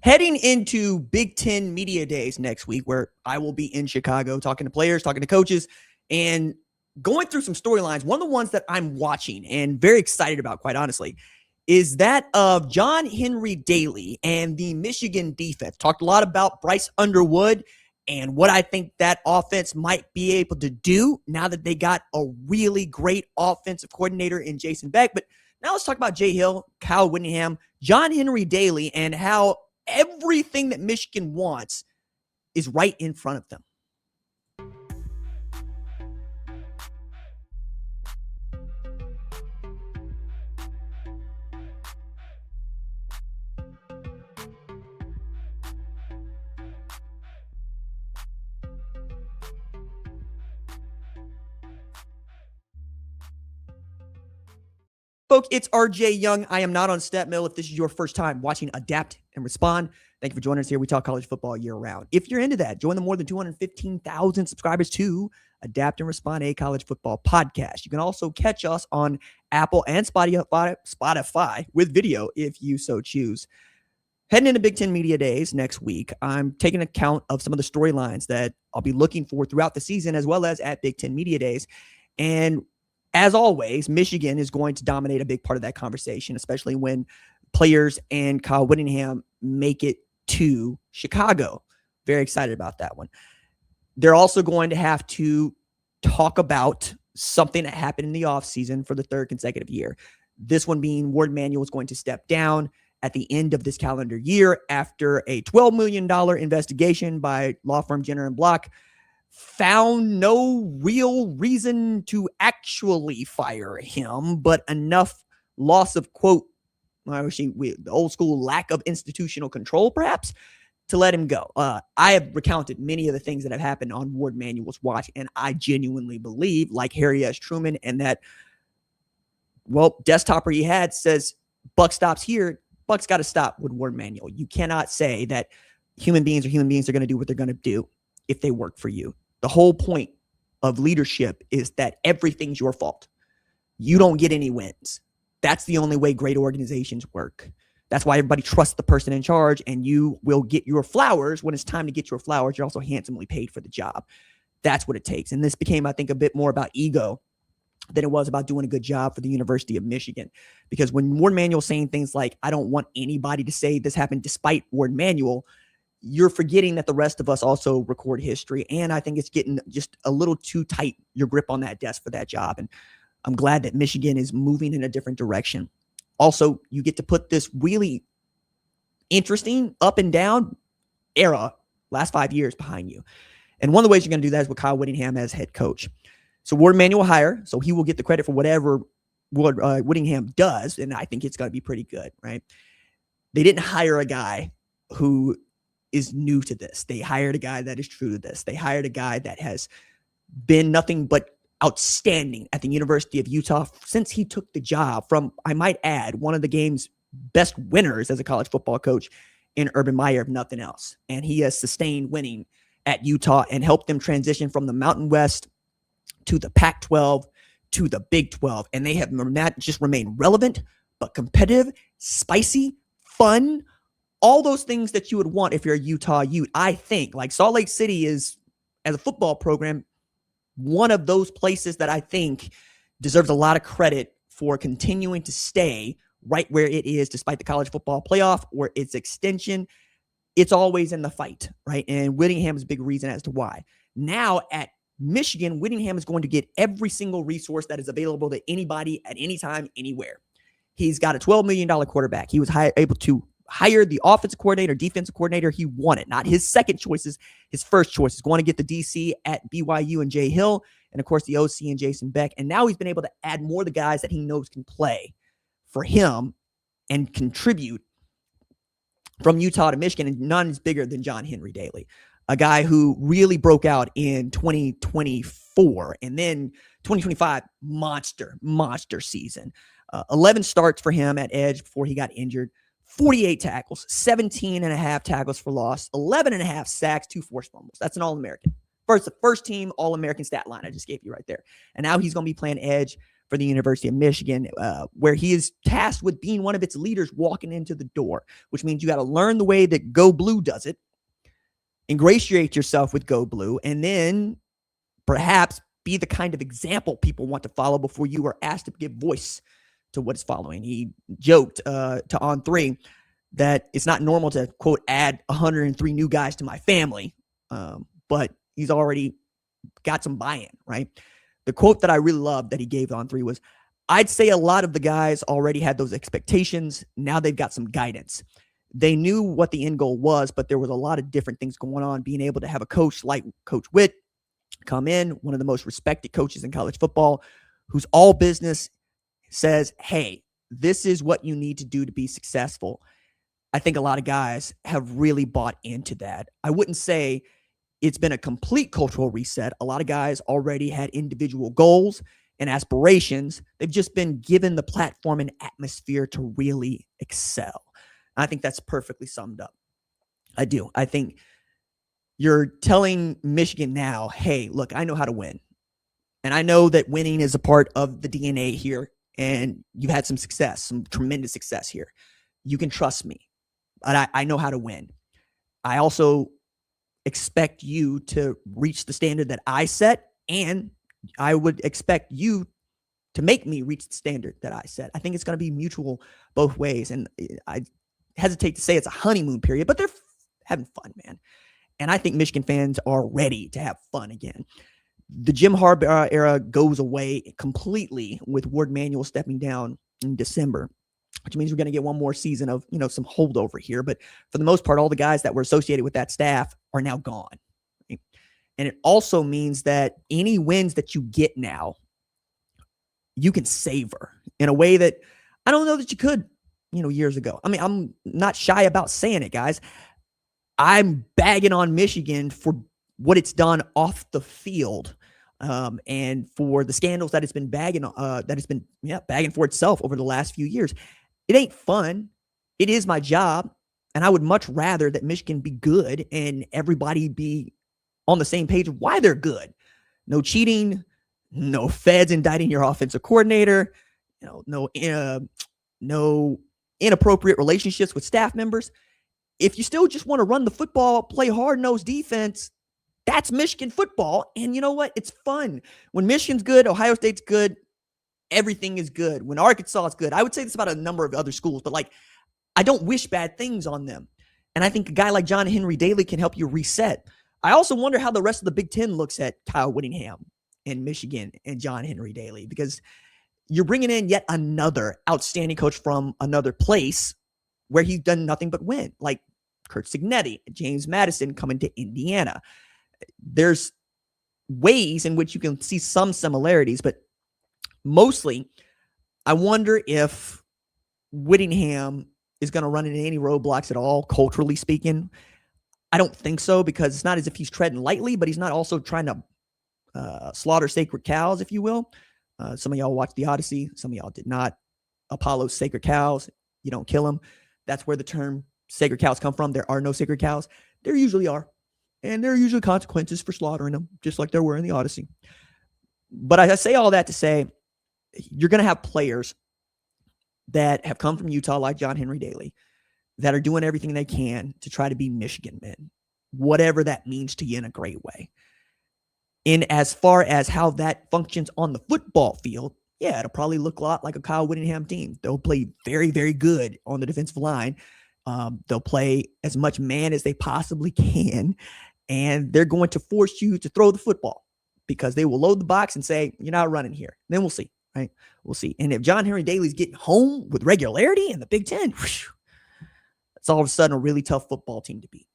Heading into Big Ten Media Days next week, where I will be in Chicago talking to players, talking to coaches, and going through some storylines. One of the ones that I'm watching and very excited about, quite honestly, is that of John Henry Daley and the Michigan defense. Talked a lot about Bryce Underwood and what I think that offense might be able to do now that they got a really great offensive coordinator in Jason Beck. But now let's talk about Jay Hill, Kyle Whittingham, John Henry Daley, and how everything that Michigan wants is right in front of them. Folks, it's RJ Young. I am not on Step Mill. If this is your first time watching Adapt and Respond, thank you for joining us here. We talk college football year round. If you're into that, join the more than 215,000 subscribers to Adapt and Respond, a college football podcast. You can also catch us on Apple and Spotify with video if you so choose. Heading into Big Ten Media Days next week, I'm taking account of some of the storylines that I'll be looking for throughout the season, as well as at Big Ten Media Days. And as always, Michigan is going to dominate a big part of that conversation, especially when players and Kyle Whittingham make it to Chicago. Very excited about that one. They're also going to have to talk about something that happened in the offseason for the third consecutive year. This one being Warde Manuel is going to step down at the end of this calendar year after a $12 million investigation by law firm Jenner & Block found no real reason to actually fire him, but enough loss of, quote, the old school lack of institutional control, perhaps, to let him go. I have recounted many of the things that have happened on Warde Manuel's watch, and I genuinely believe, like Harry S. Truman, and that, well, desktopper he had says, buck stops here. Buck's got to stop with Warde Manuel. You cannot say that human beings are going to do what they're going to do if they work for you. The whole point of leadership is that everything's your fault. You don't get any wins. That's the only way great organizations work. That's why everybody trusts the person in charge, and you will get your flowers when it's time to get your flowers. You're also handsomely paid for the job. That's what it takes. And this became, I think, a bit more about ego than it was about doing a good job for the University of Michigan. Because when Warde Manuel's saying things like, I don't want anybody to say this happened despite Warde Manuel, you're forgetting that the rest of us also record history. And I think it's getting just a little too tight, your grip on that desk for that job. And I'm glad that Michigan is moving in a different direction. Also, you get to put this really interesting up and down era, last 5 years, behind you. And one of the ways you're going to do that is with Kyle Whittingham as head coach. So Warde Manuel hire, so he will get the credit for whatever Whittingham does. And I think it's going to be pretty good, right? They didn't hire a guy who is new to this. They hired a guy that is true to this. They hired a guy that has been nothing but outstanding at the University of Utah since he took the job from, I might add, one of the game's best winners as a college football coach in Urban Meyer, if nothing else. And he has sustained winning at Utah and helped them transition from the Mountain West to the Pac-12 to the Big 12. And they have not just remained relevant, but competitive, spicy, fun, all those things that you would want if you're a Utah Ute. I think, like, Salt Lake City is, as a football program, one of those places that I think deserves a lot of credit for continuing to stay right where it is, despite the college football playoff or its extension. It's always in the fight, right? And Whittingham is a big reason as to why. Now at Michigan, Whittingham is going to get every single resource that is available to anybody at any time, anywhere. He's got a $12 million quarterback. He was able to hire the offensive coordinator, defensive coordinator he wanted. Not his second choices, his first choice. He's going to get the DC at BYU and Jay Hill, and of course the OC and Jason Beck. And now he's been able to add more of the guys that he knows can play for him and contribute from Utah to Michigan. And none is bigger than John Henry Daley, a guy who really broke out in 2024 and then 2025, monster season. 11 starts for him at edge before he got injured. 48 tackles, 17 and a half tackles for loss, 11 and a half sacks, 2 forced fumbles. That's an All-American. First team All-American stat line I just gave you right there. And now he's going to be playing edge for the University of Michigan, where he is tasked with being one of its leaders walking into the door, which means you got to learn the way that Go Blue does it, ingratiate yourself with Go Blue, and then perhaps be the kind of example people want to follow before you are asked to give voice to what is following. He joked to On3 that it's not normal to, quote, add 103 new guys to my family, but he's already got some buy-in, right? The quote that I really loved that he gave on 3 was, I'd say a lot of the guys already had those expectations. Now they've got some guidance. They knew what the end goal was, but there was a lot of different things going on. Being able to have a coach like Coach Witt come in, one of the most respected coaches in college football, who's all business, says, hey, this is what you need to do to be successful. I think a lot of guys have really bought into that. I wouldn't say it's been a complete cultural reset. A lot of guys already had individual goals and aspirations. They've just been given the platform and atmosphere to really excel. I think that's perfectly summed up. I do. I think you're telling Michigan now, hey, look, I know how to win. And I know that winning is a part of the DNA here. And you've had some success, some tremendous success here. You can trust me. But I know how to win. I also expect you to reach the standard that I set, and I would expect you to make me reach the standard that I set. I think it's going to be mutual both ways. And I hesitate to say it's a honeymoon period, but they're having fun, man. And I think Michigan fans are ready to have fun again. The Jim Harbaugh era goes away completely with Ward Manuel stepping down in December, which means we're going to get one more season of, some holdover here. But for the most part, all the guys that were associated with that staff are now gone. Right? And it also means that any wins that you get now, you can savor in a way that I don't know that you could, years ago. I mean, I'm not shy about saying it, guys. I'm bagging on Michigan for what it's done off the field, and for the scandals that it's been bagging for itself over the last few years. It ain't fun. It is my job, and I would much rather that Michigan be good and everybody be on the same page of why they're good. No cheating, no feds indicting your offensive coordinator, no inappropriate relationships with staff members. If you still just want to run the football, play hard-nosed defense, that's Michigan football. And you know what? It's fun. When Michigan's good, Ohio State's good, everything is good. When Arkansas is good, I would say this about a number of other schools, but I don't wish bad things on them. And I think a guy like John Henry Daley can help you reset. I also wonder how the rest of the Big Ten looks at Kyle Whittingham in Michigan and John Henry Daley, because you're bringing in yet another outstanding coach from another place where he's done nothing but win, like Kurt Signetti, James Madison coming to Indiana. There's ways in which you can see some similarities, but mostly I wonder if Whittingham is going to run into any roadblocks at all, culturally speaking. I don't think so, because it's not as if he's treading lightly, but he's not also trying to slaughter sacred cows, if you will. Some of y'all watched The Odyssey. Some of y'all did not. Apollo's sacred cows. You don't kill them. That's where the term sacred cows come from. There are no sacred cows. There usually are. And there are usually consequences for slaughtering them, just like there were in The Odyssey. But I say all that to say, you're going to have players that have come from Utah, like John Henry Daley, that are doing everything they can to try to be Michigan men, whatever that means to you in a great way. In as far as how that functions on the football field, yeah, it'll probably look a lot like a Kyle Whittingham team. They'll play very, very good on the defensive line. They'll play as much man as they possibly can, and they're going to force you to throw the football because they will load the box and say, you're not running here. Then we'll see, right? We'll see. And if John Henry Daley's getting home with regularity in the Big Ten, it's all of a sudden a really tough football team to beat.